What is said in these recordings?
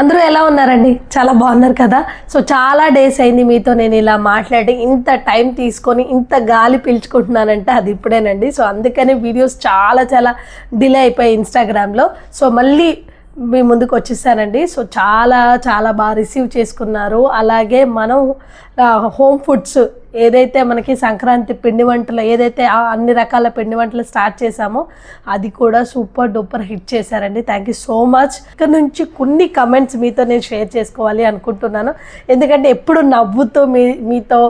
అందరూ ఎలా ఉన్నారండి? చాలా బాగున్నారు కదా. సో చాలా డేస్ అయింది మీతో నేను ఇలా మాట్లాడి, ఇంత టైం తీసుకొని ఇంత గాలి పీల్చుకుంటున్నానంటే అది ఇప్పుడేనండి. సో అందుకనే వీడియోస్ చాలా చాలా డిలే అయిపోయాయి ఇన్స్టాగ్రామ్లో. సో మళ్ళీ మీ ముందుకు వచ్చేసానండి. సో చాలా చాలా బాగా రిసీవ్ చేసుకున్నారు. అలాగే మనం హోమ్ ఫుడ్స్ ఏదైతే మనకి సంక్రాంతి పిండి వంటలు ఏదైతే అన్ని రకాల పిండి వంటలు స్టార్ట్ చేశామో అది కూడా సూపర్ డూపర్ హిట్ చేశారండి. Thank you so much. ఇక్కడ నుంచి కొన్ని కమెంట్స్ మీతో నేను షేర్ చేసుకోవాలి అనుకుంటున్నాను. ఎందుకంటే ఎప్పుడు నవ్వుతూ మీతో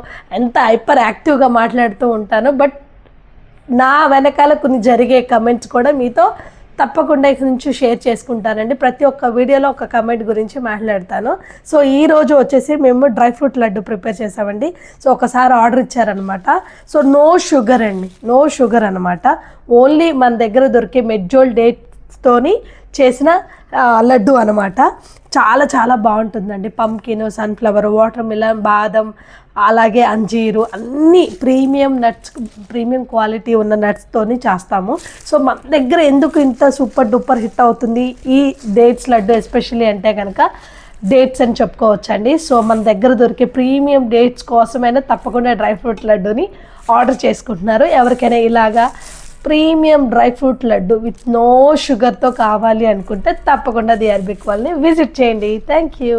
ఎంత హైపర్ యాక్టివ్గా మాట్లాడుతూ ఉంటాను. బట్ నా వెనకాల కొన్ని జరిగే కమెంట్స్ కూడా మీతో తప్పకుండా ఇక్కడ నుంచి షేర్ చేసుకుంటానండి. ప్రతి ఒక్క వీడియోలో ఒక కమెంట్ గురించి మాట్లాడతాను. సో ఈరోజు వచ్చేసి మేము డ్రై ఫ్రూట్ లడ్డు ప్రిపేర్ చేసామండి. సో ఒకసారి ఆర్డర్ ఇచ్చారనమాట. సో నో షుగర్ అండి, నో షుగర్ అనమాట. ఓన్లీ మన దగ్గర దొరికే మెడ్జోల్ డేట్స్తోని చేసిన లడ్డు అనమాట. చాలా చాలా బాగుంటుందండి. పంకిన్, సన్ఫ్లవర్, వాటర్ మిలన్, బాదం, అలాగే అంజీరు అన్నీ ప్రీమియం నట్స్, ప్రీమియం క్వాలిటీ ఉన్న నట్స్తోని చేస్తాము. సో మన దగ్గర ఎందుకు ఇంత సూపర్ డూపర్ హిట్ అవుతుంది ఈ డేట్స్ లడ్డు ఎస్పెషల్లీ అంటే కనుక డేట్స్ అని చెప్పుకోవచ్చండి. సో మన దగ్గర దొరికే ప్రీమియం డేట్స్ కోసమైనా తప్పకుండా డ్రై ఫ్రూట్ లడ్డుని ఆర్డర్ చేసుకుంటున్నారు. ఎవరికైనా ఇలాగా premium dry fruit laddu with no షుగర్తో కావాలి అనుకుంటే తప్పకుండా దిఆర్బిక్ వాళ్ళని విజిట్ చేయండి. Thank you.